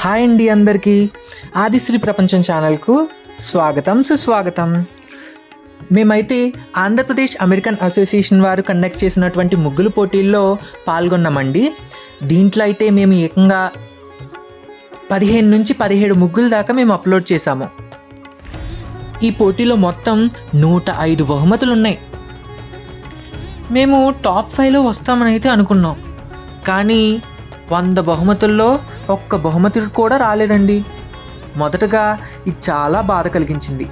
Hi అండి అందరికీ. ఆదిశ్రీ ప్రపంచం ఛానల్కు స్వాగతం సుస్వాగతం. మేమైతే ఆంధ్రప్రదేశ్ అమెరికన్ అసోసియేషన్ వారు కండక్ట్ చేసినటువంటి ముగ్గులు పోటీల్లో పాల్గొన్నామండి. దీంట్లో అయితే మేము ఏకంగా 15 నుంచి 17 ముగ్గుల దాకా మేము అప్లోడ్ చేశాము. ఈ పోటీలో మొత్తం 105 బహుమతులు ఉన్నాయి. మేము టాప్ 5లో వస్తామని అయితే అనుకున్నాం, కానీ 100 బహుమతుల్లో ఒక్క బహుమతి కూడా రాలేదండి. మొదటగా ఇది చాలా బాధ కలిగించింది.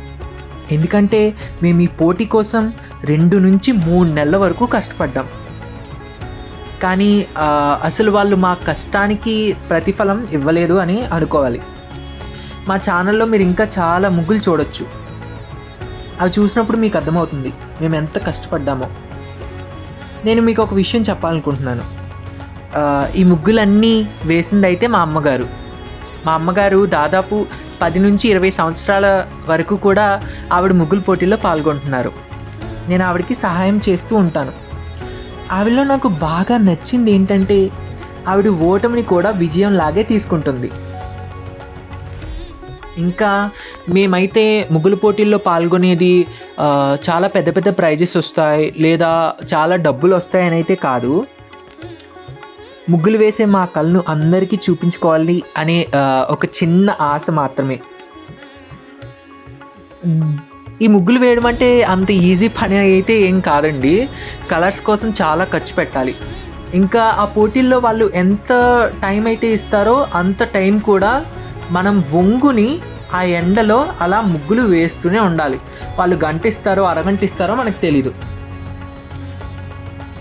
ఎందుకంటే మేము ఈ పోటీ కోసం 2 నుంచి 3 నెలల వరకు కష్టపడ్డాం. కానీ అసలు వాళ్ళు మా కష్టానికి ప్రతిఫలం ఇవ్వలేదు అని అనుకోవాలి. మా ఛానల్లో మీరు ఇంకా చాలా ముగ్గులు చూడొచ్చు. అవి చూసినప్పుడు మీకు అర్థమవుతుంది మేము ఎంత కష్టపడ్డామో. నేను మీకు ఒక విషయం చెప్పాలనుకుంటున్నాను. ఈ ముగ్గులన్నీ వేసింది అయితే మా అమ్మగారు దాదాపు 10 నుంచి 20 సంవత్సరాల వరకు కూడా ఆవిడ ముగ్గుల పోటీల్లో పాల్గొంటున్నారు. నేను ఆవిడకి సహాయం చేస్తూ ఉంటాను. ఆవిడలో నాకు బాగా నచ్చింది ఏంటంటే ఆవిడ ఓటమిని కూడా విజయం లాగే తీసుకుంటుంది. ఇంకా మేమైతే ముగ్గుల పోటీల్లో పాల్గొనేది చాలా పెద్ద పెద్ద ప్రైజెస్ వస్తాయి లేదా చాలా డబ్బులు వస్తాయని అయితే కాదు. ముగ్గులు వేసే మా కళను అందరికీ చూపించుకోవాలి అనే ఒక చిన్న ఆశ మాత్రమే. ఈ ముగ్గులు వేయడం అంటే అంత ఈజీ పని అయితే ఏం కాదండి. కలర్స్ కోసం చాలా ఖర్చు పెట్టాలి. ఇంకా ఆ పోటీల్లో వాళ్ళు ఎంత టైం అయితే ఇస్తారో అంత టైం కూడా మనం వంగుని ఆ ఎండలో అలా ముగ్గులు వేస్తూనే ఉండాలి. వాళ్ళు గంట ఇస్తారో అరగంట ఇస్తారో మనకు తెలీదు.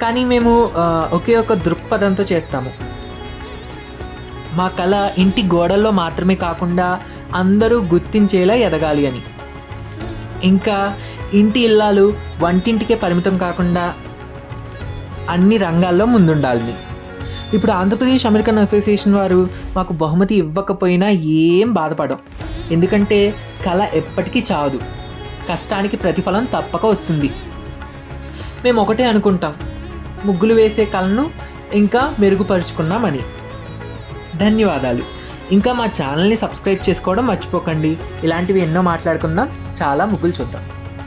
కానీ మేము ఒకే ఒక దృక్పథంతో చేస్తాము. మా కళ ఇంటి గోడల్లో మాత్రమే కాకుండా అందరూ గుర్తించేలా ఎదగాలి అని. ఇంకా ఇంటి ఇల్లాలు వంటింటికే పరిమితం కాకుండా అన్ని రంగాల్లో ముందుండాలని. ఇప్పుడు ఆంధ్రప్రదేశ్ అమెరికన్ అసోసియేషన్ వారు మాకు బహుమతి ఇవ్వకపోయినా ఏం బాధపడం. ఎందుకంటే కళ ఎప్పటికీ చావదు. కష్టానికి ప్రతిఫలం తప్పక వస్తుంది. మేము ఒకటే అనుకుంటాం, ముగ్గులు వేసే కళను ఇంకా మెరుగుపరుచుకున్నామని. ధన్యవాదాలు. ఇంకా మా ఛానల్ని సబ్స్క్రైబ్ చేసుకోవడం మర్చిపోకండి. ఇలాంటివి ఎన్నో మాట్లాడుకుందాం. చాలా ముగ్గులు చూద్దాం.